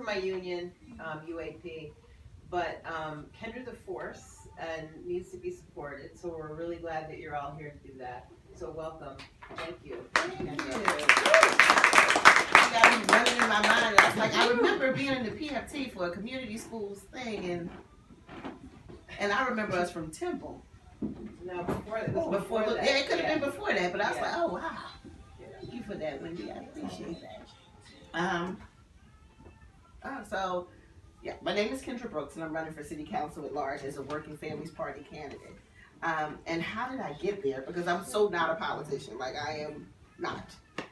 for my union, UAP, but Kendra the force and needs to be supported. So we're really glad that you're all here to do that. So welcome. Thank you. Thank you. You got me running in my mind. I was like, I remember being in the PFT for a community schools thing, and I remember us from Temple. No, before that. Before that. Yeah, it could have been before that, but I was Yeah. like, oh wow. Thank you for that, Wendy. I appreciate that. So, yeah, my name is Kendra Brooks, and I'm running for City Council at large as a Working Families Party candidate. And how did I get there? Because I'm so not a politician. Like, I am not.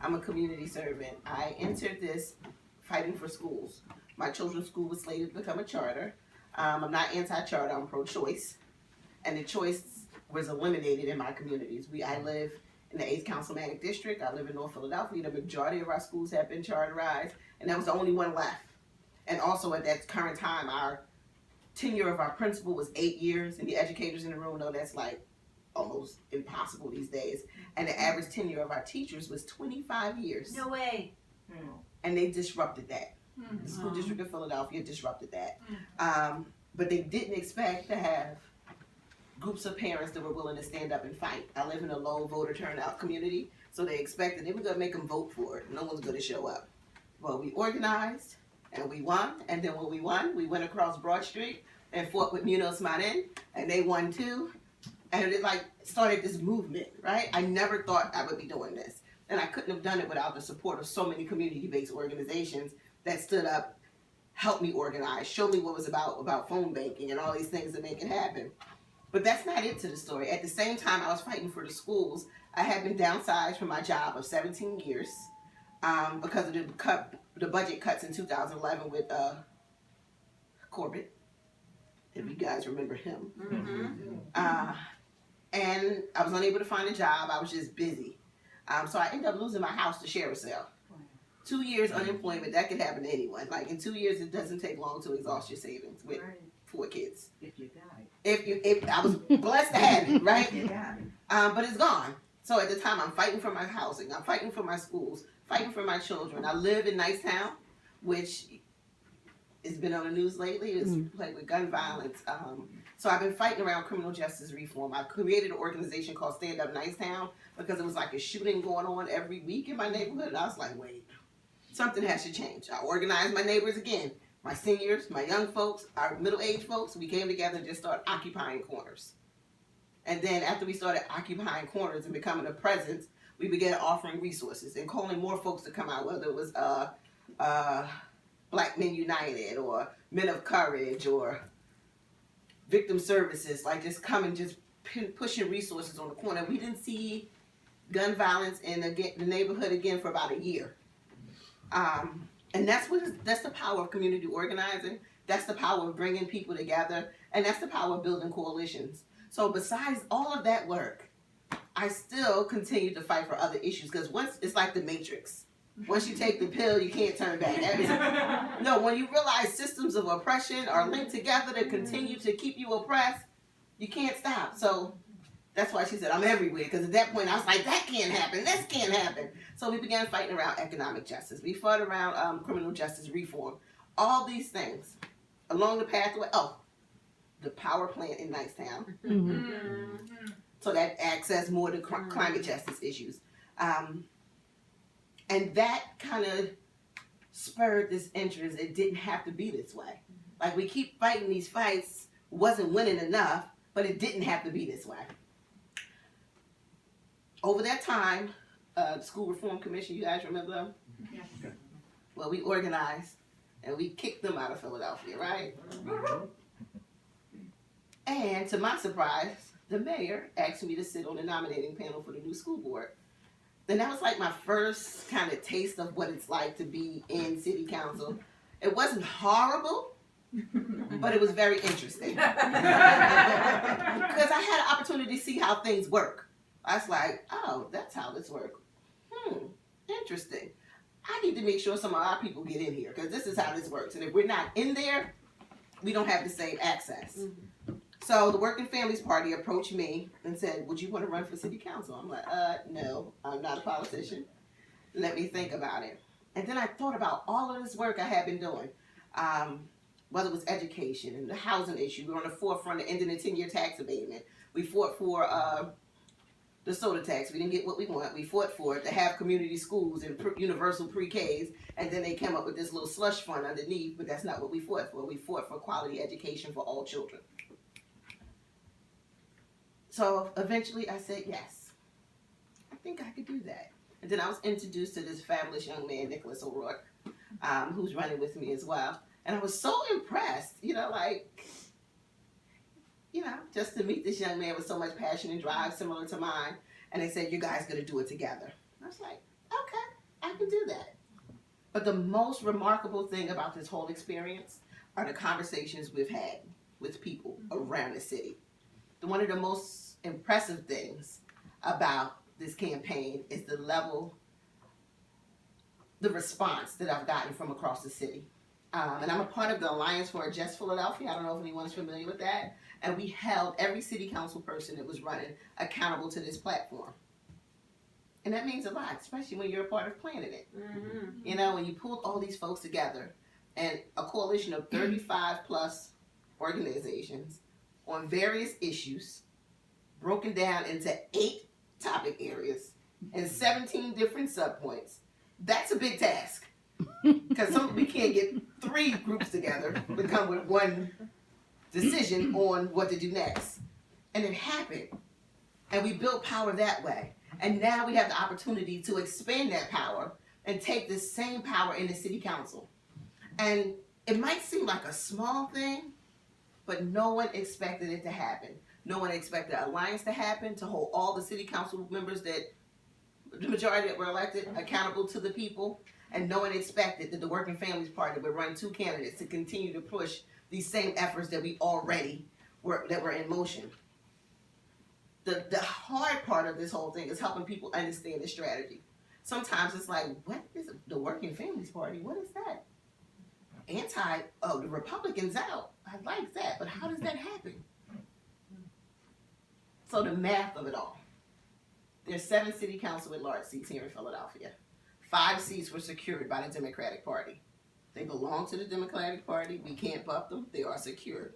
I'm a community servant. I entered this fighting for schools. My children's school was slated to become a charter. I'm not anti-charter. I'm pro-choice. And the choice was eliminated in my communities. I live in the 8th Councilmanic District. I live in North Philadelphia. The majority of our schools have been charterized, and that was the only one left. And also at that current time, our tenure of our principal was 8 years, and the educators in the room know that's like almost impossible these days. And the average tenure of our teachers was 25 years. No way. And they disrupted that. The school district of Philadelphia disrupted that. But they didn't expect to have groups of parents that were willing to stand up and fight. I live in a low voter turnout community, so they expected they were going to make them vote for it. No one's going to show up. Well, we organized, and we won, and then when we won, we went across Broad Street and fought with Munoz Marin, and they won too. And it like started this movement, right? I never thought I would be doing this. And I couldn't have done it without the support of so many community-based organizations that stood up, helped me organize, showed me what it was about phone banking and all these things that make it happen. But that's not it to the story. At the same time I was fighting for the schools, I had been downsized from my job of 17 years because of the budget cuts in 2011 with Corbett, if you guys remember him. And I was unable to find a job. I was just busy. So I ended up losing my house to share a sale. 2 years unemployment, that could happen to anyone. Like in 2 years, it doesn't take long to exhaust your savings with 4 kids. If you died. If I was blessed to have it, right? Yeah. But it's gone. So at the time, I'm fighting for my housing. I'm fighting for my schools, fighting for my children. I live in Nicetown, which has been on the news lately. It's plagued with gun violence. So I've been fighting around criminal justice reform. I created an organization called Stand Up Nicetown because it was like a shooting going on every week in my neighborhood. And I was like, wait, something has to change. I organized my neighbors again. My seniors, my young folks, our middle-aged folks, we came together and just started occupying corners. And then after we started occupying corners and becoming a presence, we began offering resources and calling more folks to come out, whether it was Black Men United or Men of Courage or Victim Services, like just coming, just pushing resources on the corner. We didn't see gun violence in the neighborhood again for about a year. And that's the power of community organizing. That's the power of bringing people together. And that's the power of building coalitions. So besides all of that work, I still continue to fight for other issues because once it's like the Matrix. Once you take the pill, you can't turn back. No, when you realize systems of oppression are linked together to continue to keep you oppressed, you can't stop. So that's why she said, I'm everywhere. Because at that point, I was like, that can't happen. This can't happen. So we began fighting around economic justice. We fought around criminal justice reform. All these things along the pathway. Oh, the power plant in Nicetown. So that access more to climate justice issues. And that kind of spurred this interest. It didn't have to be this way. Like we keep fighting these fights, wasn't winning enough, but it didn't have to be this way. Over that time, the School Reform Commission, you guys remember them? Yes. Well, we organized and we kicked them out of Philadelphia, right? And to my surprise, the mayor asked me to sit on the nominating panel for the new school board. Then that was like my first kind of taste of what it's like to be in city council. It wasn't horrible, but it was very interesting. Because I had an opportunity to see how things work. I was like, oh, that's how this works. Interesting. I need to make sure some of our people get in here because this is how this works. And if we're not in there, we don't have the same access. So the Working Families Party approached me and said, would you want to run for city council? I'm like, no, I'm not a politician. Let me think about it. And then I thought about all of this work I had been doing. whether it was education and the housing issue. We were on the forefront of ending the 10-year tax abatement. We fought for the soda tax. We didn't get what we want. We fought for it to have community schools and universal pre-Ks, and then they came up with this little slush fund underneath, but that's not what we fought for. We fought for quality education for all children. So eventually I said, yes, I think I could do that. And then I was introduced to this fabulous young man, Nicholas O'Rourke, who's running with me as well. And I was so impressed, just to meet this young man with so much passion and drive similar to mine. And they said, you guys got to do it together. I was like, okay, I can do that. But the most remarkable thing about this whole experience are the conversations we've had with people around the city. One of the most impressive things about this campaign is the response that I've gotten from across the city. And I'm a part of the Alliance for a Just Philadelphia. I don't know if anyone's familiar with that. And we held every city council person that was running accountable to this platform. And that means a lot, especially when you're a part of planning it. Mm-hmm. When you pulled all these folks together and a coalition of 35 plus organizations on various issues, broken down into 8 topic areas and 17 different subpoints. That's a big task. Because we can't get 3 groups together to come with one decision on what to do next. And it happened. And we built power that way. And now we have the opportunity to expand that power and take the same power in the city council. And it might seem like a small thing, but no one expected it to happen. No one expected the alliance to happen, to hold all the city council members that, the majority that were elected, accountable to the people. And no one expected that the Working Families Party would run 2 candidates to continue to push these same efforts that we already were in motion. The hard part of this whole thing is helping people understand the strategy. Sometimes it's like, what is the Working Families Party? What is that? The Republicans out. I like that, but how does that happen? So the math of it all. There's 7 city council at large seats here in Philadelphia. 5 seats were secured by the Democratic Party. They belong to the Democratic Party. We can't buff them. They are secured.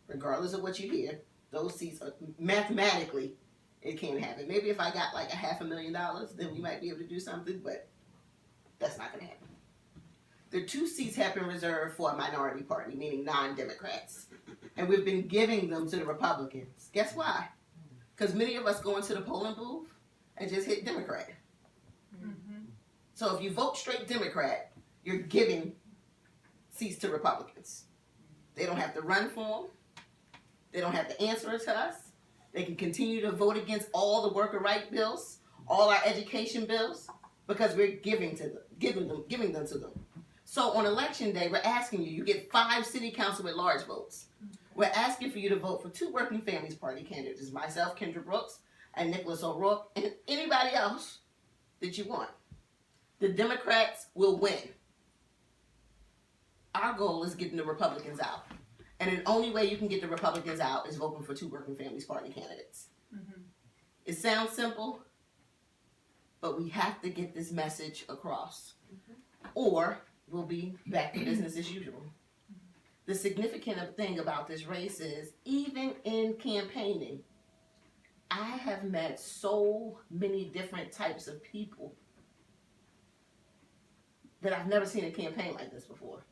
Regardless of what you hear, those seats are mathematically, it can't happen. Maybe if I got like $500,000, then we might be able to do something, but that's not going to happen. The 2 seats have been reserved for a minority party, meaning non-Democrats. And we've been giving them to the Republicans. Guess why? Because many of us go into the polling booth and just hit Democrat. Mm-hmm. So if you vote straight Democrat, you're giving seats to Republicans. They don't have to run for them. They don't have to answer it to us. They can continue to vote against all the worker right bills, all our education bills, because we're giving them to them. So on election day, we're asking you get 5 city council at large votes. We're asking for you to vote for 2 Working Families Party candidates, myself, Kendra Brooks, and Nicholas O'Rourke, and anybody else that you want. The Democrats will win. Our goal is getting the Republicans out. And the only way you can get the Republicans out is voting for 2 Working Families Party candidates. Mm-hmm. It sounds simple, but we have to get this message across. Mm-hmm. Or we'll be back to business as usual. The significant thing about this race is, even in campaigning, I have met so many different types of people that I've never seen a campaign like this before.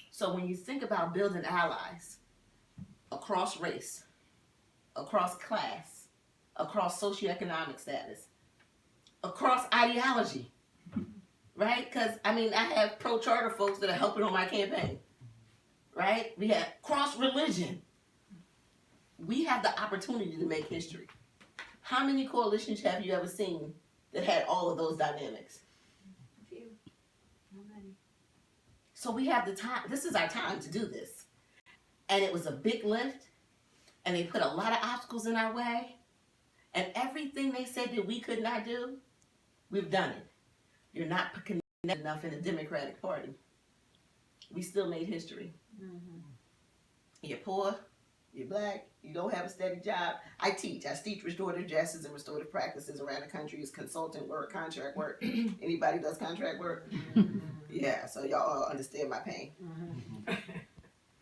So when you think about building allies across race, across class, across socioeconomic status, across ideology, right? Because, I have pro-charter folks that are helping on my campaign, right? We have cross-religion. We have the opportunity to make history. How many coalitions have you ever seen that had all of those dynamics? A few. Not many. So we have the time. This is our time to do this. And it was a big lift, and they put a lot of obstacles in our way. And everything they said that we could not do, we've done it. You're not connected enough in the Democratic Party. We still made history. Mm-hmm. You're poor, you're black, you don't have a steady job. I teach restorative justice and restorative practices around the country. It's consultant work, contract work. Anybody does contract work? Mm-hmm. Yeah, so y'all understand my pain. Mm-hmm.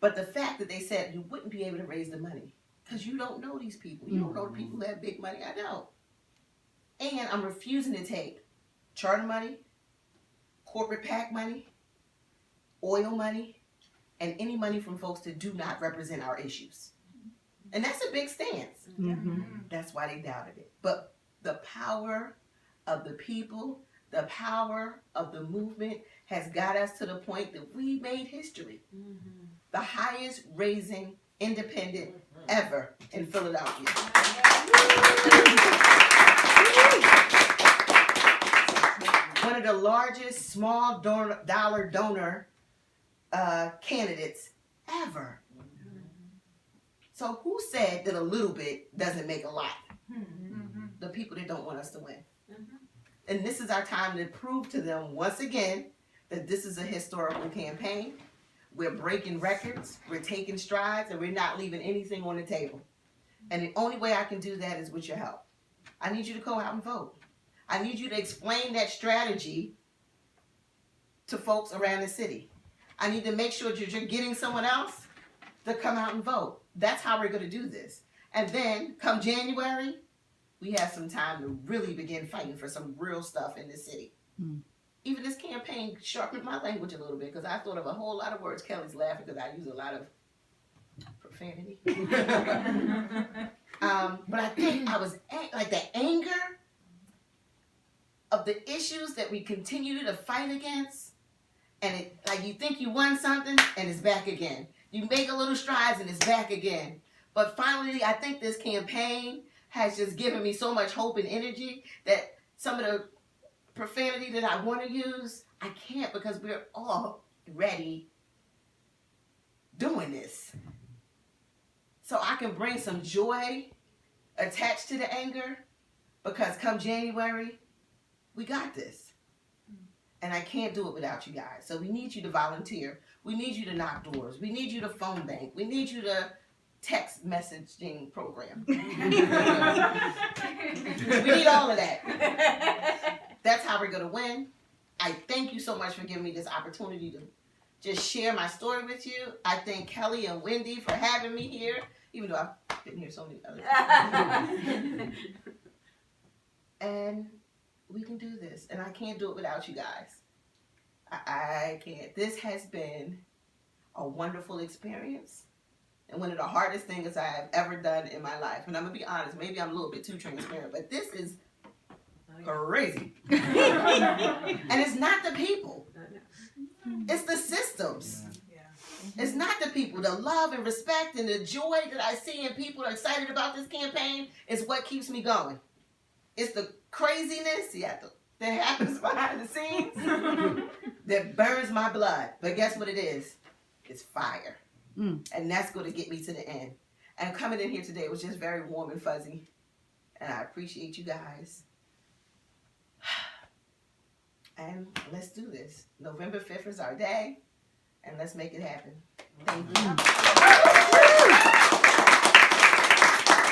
But the fact that they said you wouldn't be able to raise the money because you don't know these people. You don't know the people who have big money. I don't. And I'm refusing to take charter money, corporate PAC money, oil money, and any money from folks that do not represent our issues. And that's a big stance. That's why they doubted it. But the power of the people, the power of the movement has got us to the point that we made history. The highest raising independent ever in Philadelphia. One of the largest small dollar donor candidates ever. So who said that a little bit doesn't make a lot? The people that don't want us to win. And this is our time to prove to them once again that this is a historical campaign. We're breaking records, we're taking strides, and we're not leaving anything on the table. And the only way I can do that is with your help. I need you to go out and vote. I need you to explain that strategy to folks around the city. I need to make sure that you're getting someone else to come out and vote. That's how we're going to do this. And then, come January, we have some time to really begin fighting for some real stuff in the city. Even this campaign sharpened my language a little bit because I thought of a whole lot of words. Kelly's laughing because I use a lot of profanity. But I think I was like the anger of the issues that we continue to fight against, and it, like you think you won something and it's back again. You make a little strides and it's back again. But finally, I think this campaign has just given me so much hope and energy that some of the profanity that I want to use, I can't because we're already doing this. So I can bring some joy attached to the anger because come January, we got this. And I can't do it without you guys. So we need you to volunteer. We need you to knock doors. We need you to phone bank. We need you to text messaging program. We need all of that. That's how we're going to win. I thank you so much for giving me this opportunity to just share my story with you. I thank Kelly and Wendy for having me here, even though I've been here so many other times. And we can do this. And I can't do it without you guys. I can't. This has been a wonderful experience. And one of the hardest things I have ever done in my life. And I'm going to be honest, maybe I'm a little bit too transparent, but this is crazy. And it's not the people. It's the systems. It's not the people. The love and respect and the joy that I see in people excited about this campaign is what keeps me going. It's the craziness that happens behind the scenes that burns my blood. But guess what it is? It's fire. And that's going to get me to the end. And coming in here today was just very warm and fuzzy. And I appreciate you guys. And let's do this. November 5th is our day. And let's make it happen. Thank you.